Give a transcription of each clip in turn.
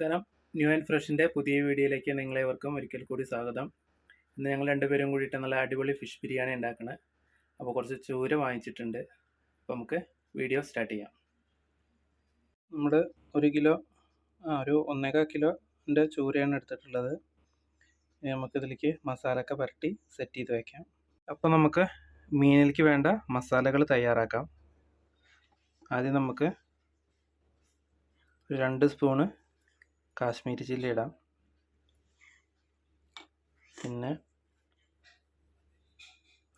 നമസ്കാരം. New and ഫ്രഷിൻ്റെ പുതിയ വീഡിയോയിലേക്ക് നിങ്ങളേവർക്കും ഒരിക്കൽ കൂടി സ്വാഗതം. ഇന്ന് ഞങ്ങൾ രണ്ടുപേരും കൂടിയിട്ട് നല്ല അടിപൊളി ഫിഷ് ബിരിയാണി ഉണ്ടാക്കണേ. അപ്പോൾ കുറച്ച് ചൂര വാങ്ങിച്ചിട്ടുണ്ട്. അപ്പോൾ നമുക്ക് വീഡിയോ സ്റ്റാർട്ട് ചെയ്യാം. നമ്മൾ ഒരു 1.25 കിലോൻ്റെ ചൂരയാണ് എടുത്തിട്ടുള്ളത്. നമുക്കിതിലേക്ക് മസാലയൊക്കെ പുരട്ടി സെറ്റ് ചെയ്ത് വയ്ക്കാം. അപ്പോൾ നമുക്ക് മീനിലേക്ക് വേണ്ട മസാലകൾ തയ്യാറാക്കാം. ആദ്യം നമുക്ക് 2 സ്പൂണ് കാശ്മീരി ചില്ലി ഇടാം. പിന്നെ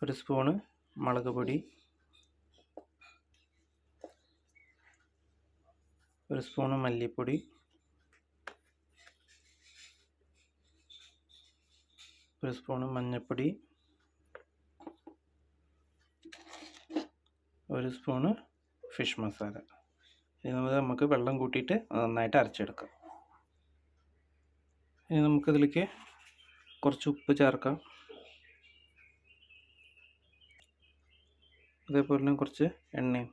1 സ്പൂണ് മുളക് പൊടി, 1 സ്പൂണ് മല്ലിപ്പൊടി, 1 സ്പൂണ് മഞ്ഞൾപ്പൊടി, 1 സ്പൂണ് ഫിഷ് മസാല. ഇത് നമുക്ക് വെള്ളം കൂട്ടിയിട്ട് നന്നായിട്ട് അരച്ചെടുക്കാം. ഇനി നമുക്കിതിലേക്ക് കുറച്ച് ഉപ്പ് ചേർക്കാം. അതേപോലെ തന്നെ കുറച്ച് എണ്ണയും.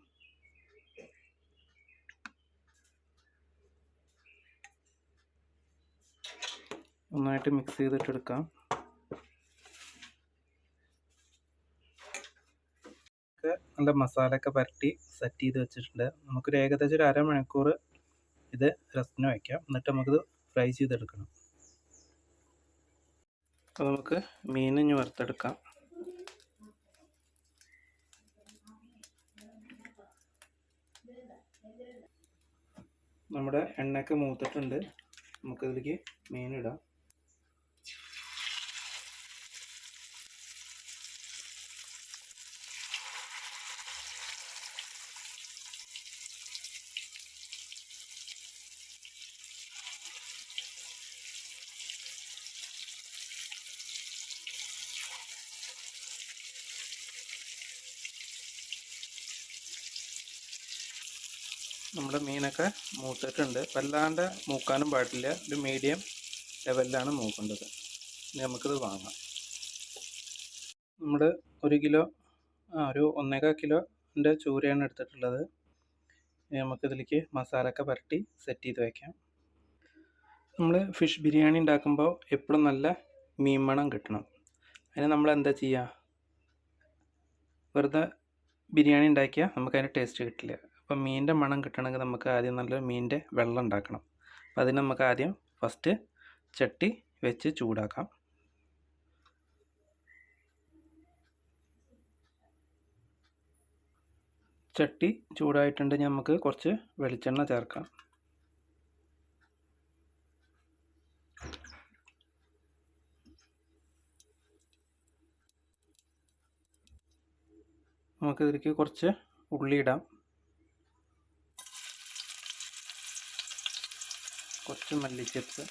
നന്നായിട്ട് മിക്സ് ചെയ്തിട്ടെടുക്കാം. നല്ല മസാലയൊക്കെ പുരട്ടി സെറ്റ് ചെയ്ത് വെച്ചിട്ടുണ്ട്. നമുക്കൊരു ഏകദേശം ഒരു അരമണിക്കൂർ ഇത് റെസ്റ്റിന് വയ്ക്കാം. എന്നിട്ട് നമുക്കിത് ഫ്രൈ ചെയ്തെടുക്കണം. അപ്പോൾ നമുക്ക് മീൻ ഇനി വറുത്തെടുക്കാം. നമ്മുടെ എണ്ണയൊക്കെ മൂത്തിട്ടുണ്ട്. നമുക്കിതിലേക്ക് മീനിടാം. നമ്മുടെ മീനൊക്കെ മൂത്തിട്ടുണ്ട്. വല്ലാണ്ട് മൂക്കാനും പാടില്ല. ഒരു മീഡിയം ലെവലിലാണ് മൂക്കേണ്ടത്. ഇനി നമുക്കിത് വാങ്ങാം. നമ്മൾ ഒരു 1.25 കിലോൻ്റെ ചൂരയാണ് എടുത്തിട്ടുള്ളത്. നമുക്കിതിലേക്ക് മസാലയൊക്കെ പുരട്ടി സെറ്റ് ചെയ്ത് വയ്ക്കാം. നമ്മൾ ഫിഷ് ബിരിയാണി ഉണ്ടാക്കുമ്പോൾ എപ്പോഴും നല്ല മീൻ മണം കിട്ടണം. അതിന് നമ്മൾ എന്താ ചെയ്യുക? വെറുതെ ബിരിയാണി ഉണ്ടാക്കിയാൽ നമുക്കതിന് ടേസ്റ്റ് കിട്ടില്ല. അപ്പം മീനിൻ്റെ മണം കിട്ടണമെങ്കിൽ നമുക്ക് ആദ്യം നല്ല മീനിൻ്റെ വെള്ളം ഉണ്ടാക്കണം. അപ്പം അതിന് നമുക്ക് ആദ്യം ഫസ്റ്റ് ചട്ടി വെച്ച് ചൂടാക്കാം. ചട്ടി ചൂടായിട്ടുണ്ടെങ്കിൽ നമുക്ക് കുറച്ച് വെളിച്ചെണ്ണ ചേർക്കാം. നമുക്കിതിലേക്ക് കുറച്ച് ഉള്ളി ഇടാം. കുറച്ച് മല്ലിച്ചപ്പ്,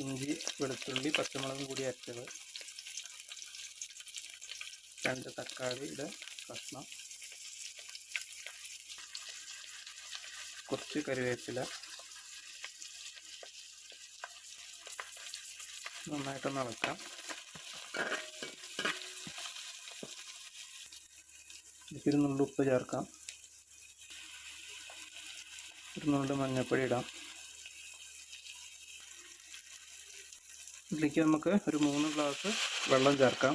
ഇഞ്ചി, വെളുത്തുള്ളി, പച്ചമുളകും കൂടി അരച്ചത്, 2 തക്കാളിയുടെ കഷ്ണം, കുറച്ച് കറിവേപ്പില, നന്നായിട്ടൊന്ന് ഇളക്കാം. ഇതിൽ നുള്ളി ഉപ്പ് ചേർക്കാം. 1 നുള്ളി മഞ്ഞൾപ്പൊടി ഇടാം. ഇതിലേക്ക് നമുക്ക് ഒരു 3 ഗ്ലാസ് വെള്ളം ചേർക്കാം.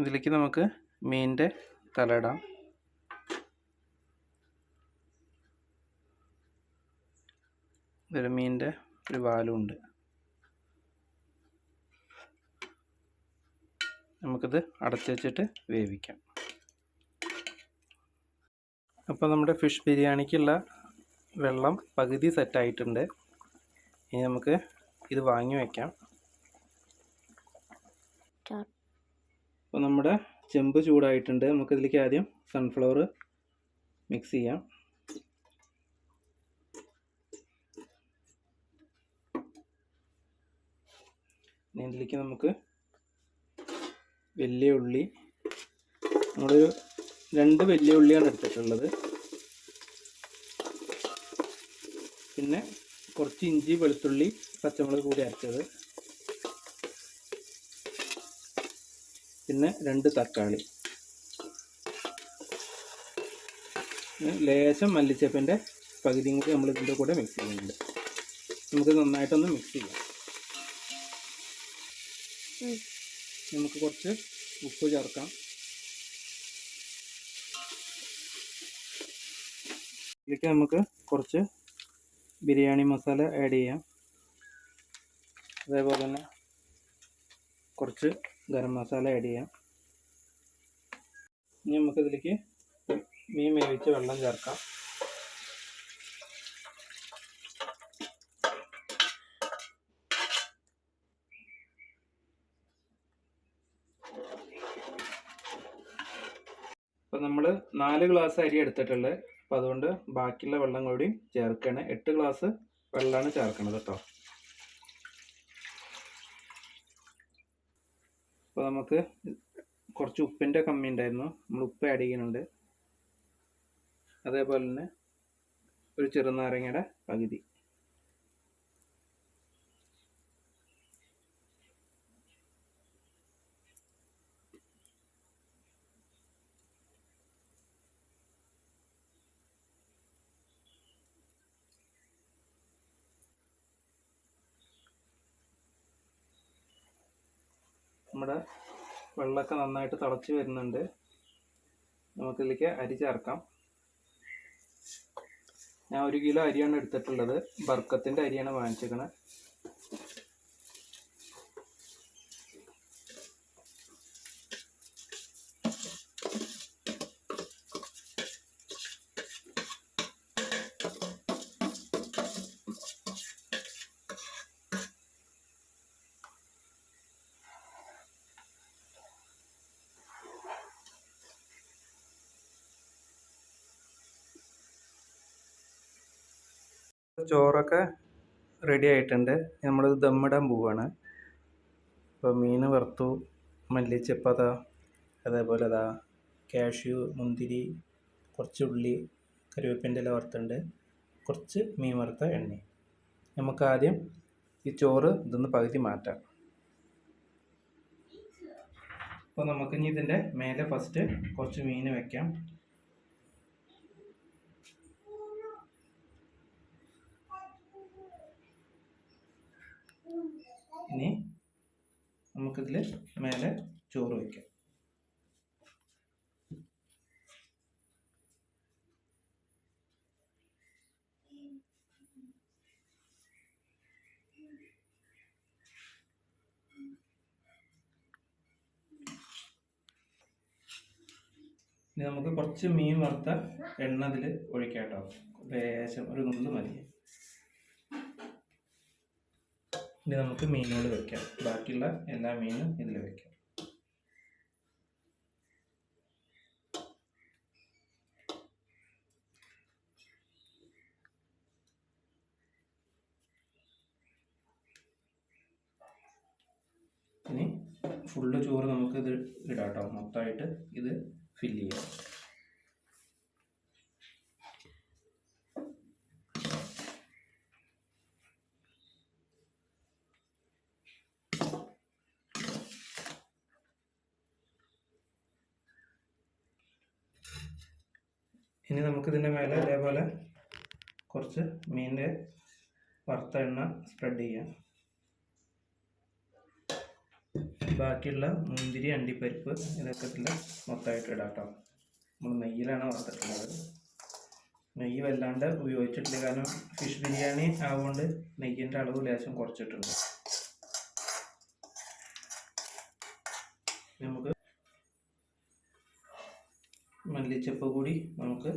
ഇതിലേക്ക് നമുക്ക് മീനിൻ്റെ തല ഇടാം. ഇതിൽ മീനിൻ്റെ ഒരു വാലും ഉണ്ട്. നമുക്കിത് അടച്ചു വെച്ചിട്ട് വേവിക്കാം. അപ്പോൾ നമ്മുടെ ഫിഷ് ബിരിയാണിക്കുള്ള വെള്ളം പകുതി സെറ്റായിട്ടുണ്ട്. ഇനി നമുക്ക് ഇത് വാങ്ങി വയ്ക്കാം. അപ്പോൾ നമ്മുടെ ചെമ്പ് ചൂടായിട്ടുണ്ട്. നമുക്കിതിലേക്ക് ആദ്യം സൺഫ്ലവർ മിക്സ് ചെയ്യാം. ഇതിലേക്ക് നമുക്ക് വലിയ ഉള്ളി, നമ്മളൊരു 2 വലിയ ഉള്ളിയാണ് എടുത്തിട്ടുള്ളത്. പിന്നെ കുറച്ച് ഇഞ്ചി, വെളുത്തുള്ളി, പച്ചമുളക് കൂടി അരച്ചത്, പിന്നെ 2 തക്കാളി, ലേശം മല്ലിച്ചപ്പിൻ്റെ പകുതിയും കൂടി നമ്മൾ ഇതിൻ്റെ കൂടെ മിക്സ് ചെയ്യുന്നുണ്ട്. നമുക്ക് നന്നായിട്ടൊന്ന് മിക്സ് ചെയ്യാം. നമുക്ക് കുറച്ച് ഉപ്പ് ചേർക്കാം. ഇതിലേക്ക് നമുക്ക് കുറച്ച് ബിരിയാണി മസാല ആഡ് ചെയ്യാം. അതേപോലെ തന്നെ കുറച്ച് ഗരം മസാല ആഡ് ചെയ്യാം. ഇനി നമുക്കിതിലേക്ക് മീൻ വേവിച്ച് വെള്ളം ചേർക്കാം. അപ്പോൾ നമ്മൾ 4 ഗ്ലാസ് അരി എടുത്തിട്ടുള്ളത്. അപ്പോൾ അതുകൊണ്ട് ബാക്കിയുള്ള വെള്ളം കൂടി ചേർക്കുകയാണ്. 8 ഗ്ലാസ് വെള്ളമാണ് ചേർക്കണത് കേട്ടോ. അപ്പോൾ നമുക്ക് കുറച്ച് ഉപ്പിൻ്റെ കമ്മി ഉണ്ടായിരുന്നു, നമ്മൾ ഉപ്പ് ആഡ് ചെയ്യുന്നുണ്ട്. അതേപോലെ തന്നെ ഒരു ചെറുനാരങ്ങയുടെ പകുതി. നമ്മുടെ വെള്ളമൊക്കെ നന്നായിട്ട് തിളച്ച് വരുന്നുണ്ട്. നമുക്കിതിലേക്ക് അരി ചേർക്കാം. ഞാൻ 1 കിലോ അരിയാണ് എടുത്തിട്ടുള്ളത്. ബർക്കത്തിൻ്റെ അരിയാണ് വാങ്ങിച്ചിരിക്കുന്നത്. ചോറൊക്കെ റെഡി ആയിട്ടുണ്ട്. നമ്മളിത് ദമ്മിടാൻ പോവുകയാണ്. ഇപ്പോൾ മീൻ വറുത്തു, മല്ലിച്ചപ്പത, അതേപോലെ അതാ കാഷ്യൂ, മുന്തിരി, കുറച്ച് ഉള്ളി, കറിവേപ്പിൻ്റെ ഇല വറുത്തുണ്ട്, കുറച്ച് മീൻ വറുത്ത എണ്ണ. നമുക്ക് ആദ്യം ഈ ചോറ് ഇതൊന്ന് പകുതി മാറ്റാം. അപ്പോൾ നമുക്കിനി ഇതിൻ്റെ മേലെ ഫസ്റ്റ് കുറച്ച് മീൻ വയ്ക്കാം. ഇനി നമുക്കിതിൽ മേലെ ചോറ് വയ്ക്കാം. ഇനി നമുക്ക് കുറച്ച് മീൻ വറുത്ത എണ്ണ ഇതിൽ ഒഴിക്കാം കേട്ടോ. ലേശം ഒരു നുള്ളു മതി. ഇനി നമുക്ക് മീനുകൾ വെക്കാം. ബാക്കിയുള്ള എല്ലാ മീനും ഇതിൽ വെക്കാം. ഇനി ഫുള്ള് ചോറ് നമുക്ക് ഇത് ഇടാം കേട്ടോ. മൊത്തമായിട്ട് ഇത് ഫില്ല് ചെയ്യാം. ഇനി നമുക്കിതിൻ്റെ മേലെ ഇതേപോലെ കുറച്ച് മീനിൻ്റെ വറുത്ത എണ്ണ സ്പ്രെഡ് ചെയ്യാം. ബാക്കിയുള്ള മുന്തിരി, അണ്ടിപ്പരിപ്പ് ഇതൊക്കെ ഇതിൽ മൊത്തമായിട്ട് ഇടാം കേട്ടോ. നമ്മൾ നെയ്യിലാണ് വറുത്തിട്ടുള്ളത്. നെയ്യ് വല്ലാണ്ട് ഉപയോഗിച്ചിട്ടില്ല, കാരണം ഫിഷ് ബിരിയാണി ആവുകൊണ്ട് നെയ്യിൻ്റെ അളവ് ലേശം കുറച്ചിട്ടുണ്ട്. നമുക്ക് മല്ലിച്ചപ്പ് കൂടി നമുക്ക്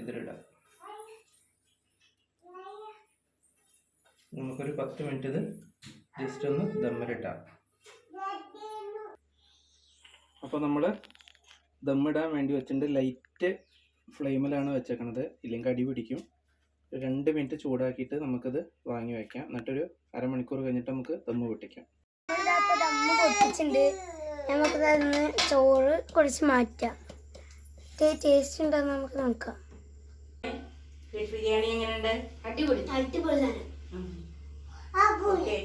ഇതിലിടാം. നമുക്കൊരു 10 മിനിറ്റ് ഇത് ജസ്റ്റ് ഒന്ന് ദമ്മിലിട്ടാം. അപ്പോൾ നമ്മൾ ദമ്മിടാൻ വേണ്ടി വെച്ചിട്ടുണ്ട്. ലൈറ്റ് ഫ്ലെയിമിലാണ് വെച്ചേക്കണത്, ഇല്ലെങ്കിൽ അടി പിടിക്കും. 2 മിനിറ്റ് ചൂടാക്കിയിട്ട് നമുക്കിത് വാങ്ങി വയ്ക്കാം. എന്നിട്ടൊരു അരമണിക്കൂർ കഴിഞ്ഞിട്ട് നമുക്ക് ദമ്മ് പൊട്ടിക്കാം. ദമ്മ് പൊട്ടിച്ചിട്ടുണ്ട്. നമുക്കതൊന്ന് ചോറ് കുറച്ച് മാറ്റാം. ടേസ്റ്റ് ഉണ്ടെന്ന് നമുക്ക് നോക്കാം. ഫിഷ് ബിരിയാണി എങ്ങനെയുണ്ട്? അടിപൊളി. അടിപൊളിയാണ്. ഓക്കേ.